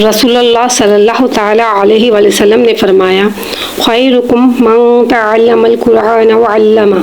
रसूलुल्लाह सल्लल्लाहु ताला अलैहि वसल्लम ने फरमाया, खैरुकुम मन तअल्लमल कुरान व अल्लमा।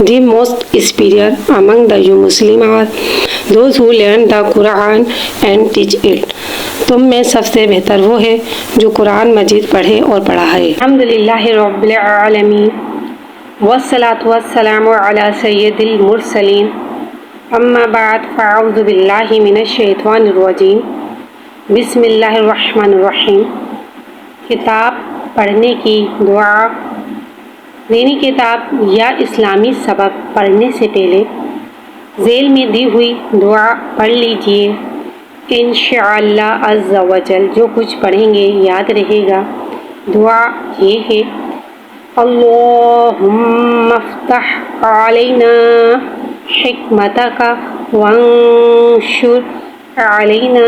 The most superior among the you Muslims are those who learn the Quran and teach it. तुम में सबसे बेहतर वो है जो कुरान मजीद पढ़े और पढ़ाए। अल्हम्दुलिल्लाहि रब्बिल आलमीन वस्सलातु वस्सलामु अला सय्यिदिल मुरसलीन अम्मा बाद फ़अऊज़ु बिल्लाहि मिनश शैतानिर रजीम बिस्मिल्लाहिर्रहमानिर्रहीम। किताब पढ़ने की दुआ। दीनी किताब या इस्लामी सबक पढ़ने से पहले ज़ेल में दी हुई दुआ पढ़ लीजिए। इंशाअल्लाह अज़्ज़ा वजल जो कुछ पढ़ेंगे याद रहेगा। दुआ ये है, अल्लाहुम्मा फ़्तह अलैना हिकमतका वंशुर अलैना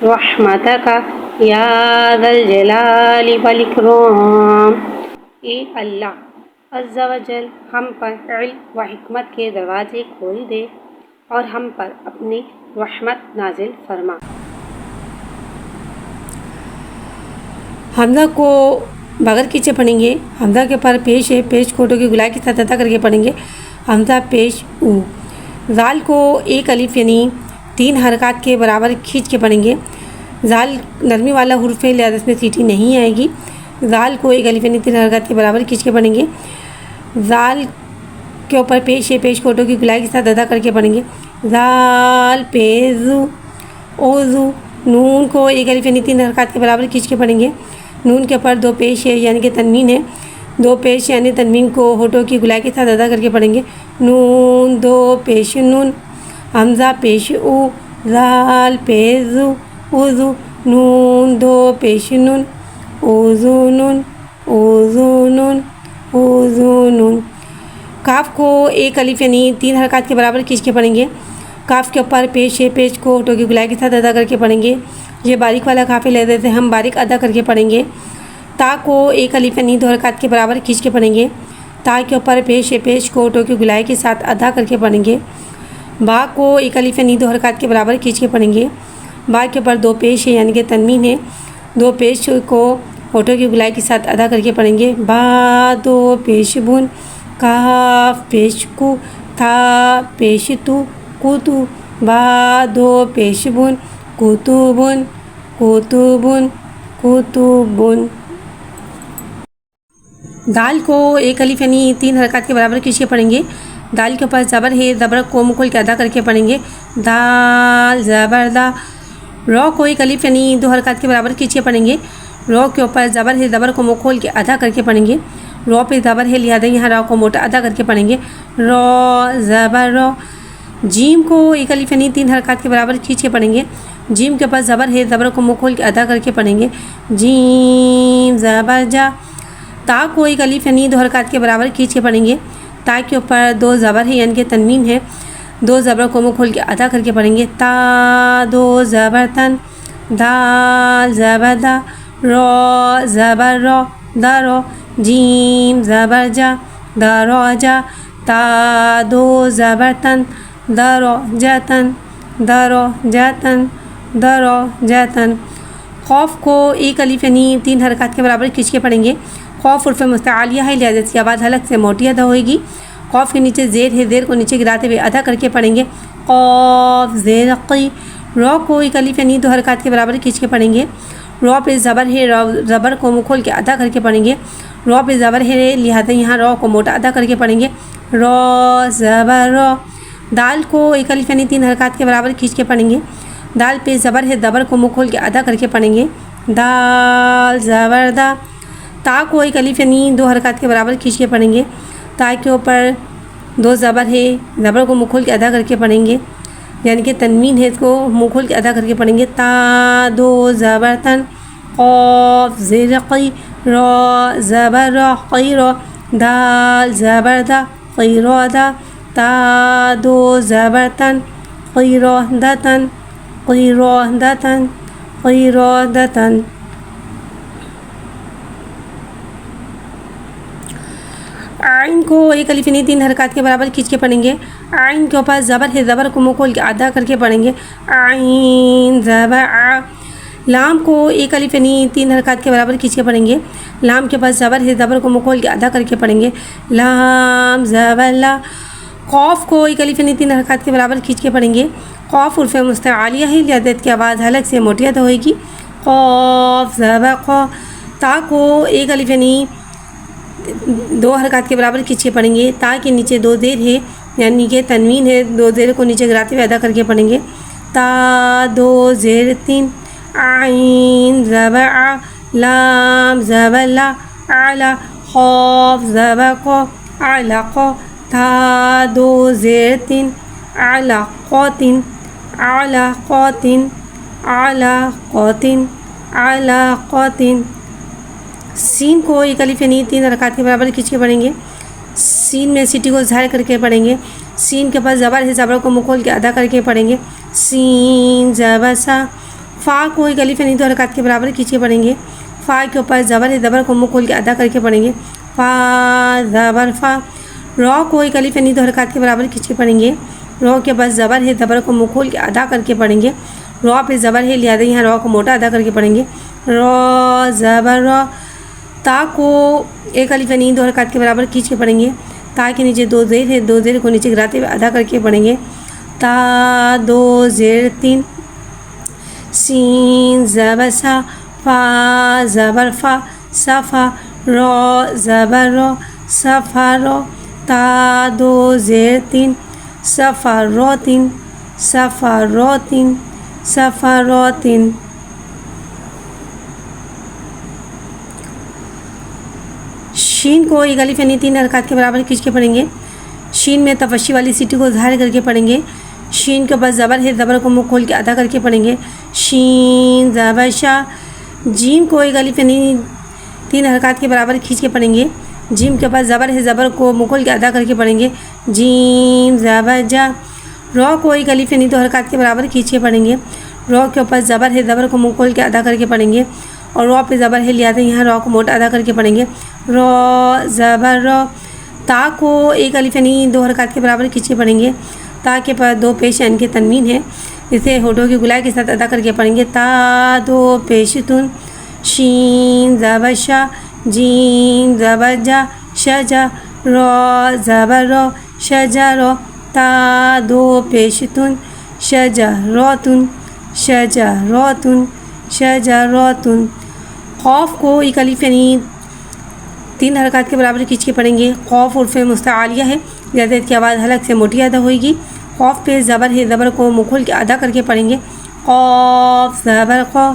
रहमतका या ज़ल जलाली वल इकराम। ए अल्लाह अज़्ज़ा वजल हम पर इल्म व हिकमत के दरवाज़े खोल दे और हम पर अपनी रहमत नाजिल फरमा। हमज़ा को बगैर खींचे पढ़ेंगे। हमज़ा के ऊपर पेश है, पेश कोटों की गुलाई के साथ अदा करके पढ़ेंगे। हमज़ा पेश ऊ। ज़ाल को एक अलिफ यानी 3 हरकत के बराबर खींच के पढ़ेंगे। ज़ाल नरमी वाला हुर्फ है, लिहाजा इसमें सीटी नहीं आएगी। ज़ाल को एक अलिफ यानी 3 हरकत के बराबर खींच के पढ़ेंगे। ज़ाल के ऊपर पेश है, पेश कोटों की गुलाई के साथ अदा करके पढ़ेंगे। ज़ाल पेज़ू ओज़ू। नून को एक अलिफ यानी 3 हरकत के बराबर खींच के पढ़ेंगे। नून के ऊपर 2 पेश है यानी कि तनवीन है। 2 पेश यानी तनवीन को होठों की गुलाई के साथ अदा करके पढ़ेंगे। नून 2 पेश नून। हमज़ा पेश ऊ। ज़ाल पेज़ू ओज़ू। नून 2 पेश नून। ओज़ू नून ओज़ू नून ओज़ू नून। काफ को एक अलिफ यानी 3 हरकत के बराबर खींच के पढ़ेंगे। काफ के ऊपर पेश है, पेश को होठों की गुलाई के साथ अदा करके पढ़ेंगे। ये बारीक वाला काफ़ी ले देते हैं, हम बारीक अदा करके पढ़ेंगे। ता को एक अलिफ यानी 2 हरकत के बराबर खींच के पढ़ेंगे। ता के ऊपर पेश है, पेश को होठों की गुलाई के साथ अदा करके पढ़ेंगे। बा को एक अलिफ यानी 2 हरकत के बराबर खींच के पढ़ेंगे। बा के ऊपर 2 पेश है यानी कि तनवीन है। 2 पेश को होठों की गुलाई के साथ अदा करके पढ़ेंगे। बा 2 पेश बुन। काफ पेश कु। था पेश तु कुतु। बा 2 पेश बुन। कुतुबुन कुतुबुन कुतुबुन। दाल को एक अलिफ यानी 3 हरकत के बराबर खींच के पढ़ेंगे। दाल के ऊपर ज़बर है, ज़बर को मुकुल के अदा करके पढ़ेंगे। दाल ज़बर दा। रॉ को एक अलिफ यानी 2 हरकत के बराबर खींच के पढ़ेंगे। रॉ के ऊपर ज़बर है, ज़बर को मुकुल के अदा करके पढ़ेंगे। रॉ पे ज़बर है, लिहाजा यहाँ रॉ को मोटा अदा करके पढ़ेंगे। रॉ ज़बर रॉ। जीम को एक अलिफ यानी 3 हरकत के बराबर खींच के पढ़ेंगे। जीम के ऊपर ज़बर है, ज़बर को मुँह खोल के अदा करके पढ़ेंगे। जीम ज़बर जा। ता को एक अलिफ यानी 2 हरकत के बराबर खींच के पढ़ेंगे। ता के ऊपर 2 ज़बर है यानी कि तनवीन है। 2 ज़बर को मुँह खोल के अदा करके पढ़ेंगे। ता 2 ज़बर तन। दाल ज़बर दा। रॉ ज़बर रॉ। दा रॉ। जीम ज़बर जा। दा रॉ जा। ता 2 ज़बर तन। दा रॉ जातन। दा रॉ जातन। दा रॉ जातन। खौफ को एक अलिफ यानी 3 हरकत के बराबर खींच के पढ़ेंगे। खौफ उर्फ़ मुस्तआलिया है, लिहाजा इसकी आवाज़ हलक से मोटी अदा होएगी। खौफ के नीचे ज़ेर है, ज़ेर को नीचे गिराते हुए अदा करके पढ़ेंगे। खौफ ज़ेर क़ी। रॉ को एक अलिफ यानी 2 हरकत के बराबर खींच के पढ़ेंगे। रॉ पे ज़बर है, ज़बर को मुँह खोल के अदा करके पढ़ेंगे। रॉ पे ज़बर है, लिहाजा यहाँ रॉ को मोटा अदा करके पढ़ेंगे। रॉ ज़बर रॉ। दाल को एक अलिफ यानी 3 हरकत के बराबर खींच के पढ़ेंगे। दाल पे ज़बर है, ज़बर को मुँह खोल के अदा करके पढ़ेंगे। दाल ज़बर दा। ता को एक अलिफ यानी 2 हरकत के बराबर खींच के पढ़ेंगे। ता के ऊपर 2 ज़बर है, ज़बर को मुँह खोल के अदा करके पढ़ेंगे, यानी कि तनवीन है, इसको मुँह खोल के अदा करके पढ़ेंगे। ता 2 ज़बर तन। क़ाफ़ ज़ेर क़ी। रॉ ज़बर रॉ क़ी रॉ। दाल ज़बर दा क़िरादा ता दो ज़बर तन क़िरादतन क़िरादतन क़िरादतन। आइन को एक अलिफ यानी 3 हरकत के बराबर खींच के पढ़ेंगे। आइन के ऊपर ज़बर है, ज़बर को मुँह खोल के अदा करके पढ़ेंगे। आइन ज़बर आ। लाम को एक अलिफ यानी 3 हरकत के बराबर खींच के पढ़ेंगे। लाम के पास ज़बर है, ज़बर को मुँह खोल के अदा करके पढ़ेंगे। लाम ज़बर ला। क़ौफ़ को एक अलिफ यानी 3 हरकत के बराबर खींच के पढ़ेंगे। क़ौफ़ उर्फ़ मुस्तआलिया है, लिहाज़ा की आवाज़ हलक से मोटी अदा होएगी। क़ौफ़ ज़बर क़ौ। ता को एक अलिफ यानी 2 हरकत के बराबर खींच के पढ़ेंगे। ता के नीचे 2 ज़ेर है, यानी कि तनवीन है, 2 ज़ेर को नीचे गिराते हुए अदा करके पढ़ेंगे। ता 2 ज़ेर 3। आइन ज़बर आ। लाम ज़बर ला। आला। क़ौफ़ ज़बर क़ौ। आला क़ौ। ता 2 ज़ेर 3। आला क़ौतिन। आला क़ौतिन। आला क़ौतिन। आला क़ौतिन। सीन को एक अलिफ यानी 3 हरकत के बराबर खींच के पढ़ेंगे। सीन में सीटी को ज़ाहिर करके पढ़ेंगे। सीन के पास ज़बर है, ज़बर को मुँह खोल के अदा करके पढ़ेंगे। सीन ज़बर सा। फ़ा को एक अलिफ यानी 2 हरकत के बराबर खींच के पढ़ेंगे। फ़ा के ऊपर ज़बर है, ज़बर को मुँह खोल के अदा करके पढ़ेंगे। फ़ा ज़बर फ़ा। रॉ को एक अलिफ यानी 2 हरकत के बराबर खींच के पढ़ेंगे। रॉ के पास ज़बर है, ज़बर को मुँह खोल के अदा करके पढ़ेंगे। रॉ पे ज़बर है, लिहाजा यहाँ रॉ को मोटा अदा करके पढ़ेंगे। रॉ ज़बर रॉ। ता को एक अलिफ यानी 2 हरकत के बराबर खींच के पढ़ेंगे। ता के नीचे 2 ज़ेर है, 2 ज़ेर को नीचे गिराते हुए अदा करके पढ़ेंगे। ता 2 ज़ेर 3। सीन ज़बर सा। फ़ा ज़बर फ़ा। सफ़ा। रॉ ज़बर रॉ। सफ़ा रॉ। ता 2 ज़ेर 3। सफ़ा रॉ 3। सफ़ा रॉ 3। सफ़ा रॉ 3। शीन को एक अलिफ यानी 3 हरकत के बराबर खींच के पढ़ेंगे। शीन में तफशी वाली सीटी को ज़ाहिर करके पढ़ेंगे। शीन के ऊपर ज़बर है, ज़बर को मुँह खोल के अदा करके पढ़ेंगे। शीन ज़बर शा। जीम को एक अलिफ यानी 3 हरकत के बराबर खींच के पढ़ेंगे। जीम के ऊपर ज़बर है, ज़बर को मुँह खोल के अदा करके पढ़ेंगे। जीम ज़बर जा। रॉ को एक अलिफ यानी 2 हरकत के बराबर खींच के पढ़ेंगे। रॉ के ऊपर ज़बर है, ज़बर को मुँह खोल के अदा करके पढ़ेंगे और रॉ पे ज़बर है, लिहाजा यहाँ रॉ को मोटा अदा करके पढ़ेंगे। रॉ ज़बर रॉ। ता को एक अलिफ यानी 2 हरकत के बराबर खींच के पढ़ेंगे। ता के पास 2 पेश यानी कि तनवीन है, इसे होठों की गुलाई के साथ अदा करके पढ़ेंगे। ता 2 पेश तुन। शीन ज़बर शा। जीम ज़बर जा। शजा। रॉ ज़बर रॉ। शजा रॉ। ता 2 पेश तुन। शजा रॉ तुन। शजा रॉ तुन। शजा रॉ तुन। क़ौफ़ को एक अलिफ यानी 3 हरकत के बराबर खींच के पढ़ेंगे। क़ौफ़ उर्फ़ मुस्तआलिया है, लिहाज़ा की आवाज़ हलक से मोटी अदा होएगी। क़ौफ़ पे ज़बर है, ज़बर को मुँह खोल के अदा करके पढ़ेंगे। क़ौफ़ ज़बर क़ौ।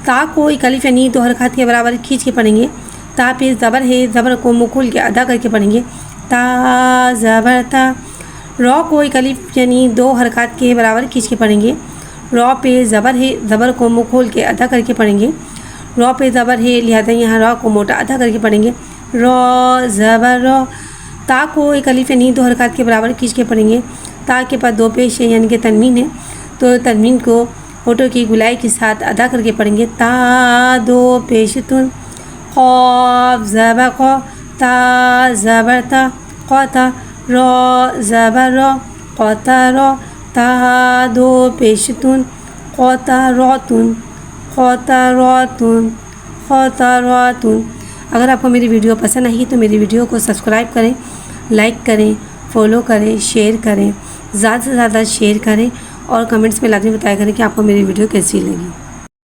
ता को एक अलिफ यानी 2 हरकत के बराबर खींच के पढ़ेंगे। ता पे ज़बर है, ज़बर को मुँह खोल के अदा करके पढ़ेंगे। ता ज़बर ता। रॉ को एक अलिफ यानी 2 हरकत के बराबर खींच के पढ़ेंगे। रॉ पे ज़बर है, ज़बर को मुँह खोल के अदा करके पढ़ेंगे। रॉ पे ज़बर है, लिहाजा यहाँ रॉ को मोटा अदा करके पढ़ेंगे। रॉ ज़बर रॉ। ता को एक अलिफ यानी 2 हरकत के बराबर खींच के पढ़ेंगे। ता के पास 2 पेश है, यानी कि तनवीन है, तो तनवीन को होठों की गुलाई के साथ अदा करके पढ़ेंगे। ता 2 पेश तुन। क़ौफ़ ज़बर क़ौ। ता ज़बर ता। क़ौता। रॉ ज़बर रॉ। क़ौता रॉ। ता 2 पेश तुन। क़ौता रॉ तुन। क़ौता रॉ तुन। क़ौता रॉ तुन। अगर आपको मेरी वीडियो पसंद आई तो मेरी वीडियो को सब्सक्राइब करें, लाइक करें, फॉलो करें, शेयर करें, ज़्यादा से ज़्यादा शेयर करें और कमेंट्स में लाजमी बताया करें कि आपको मेरी वीडियो कैसी लगी।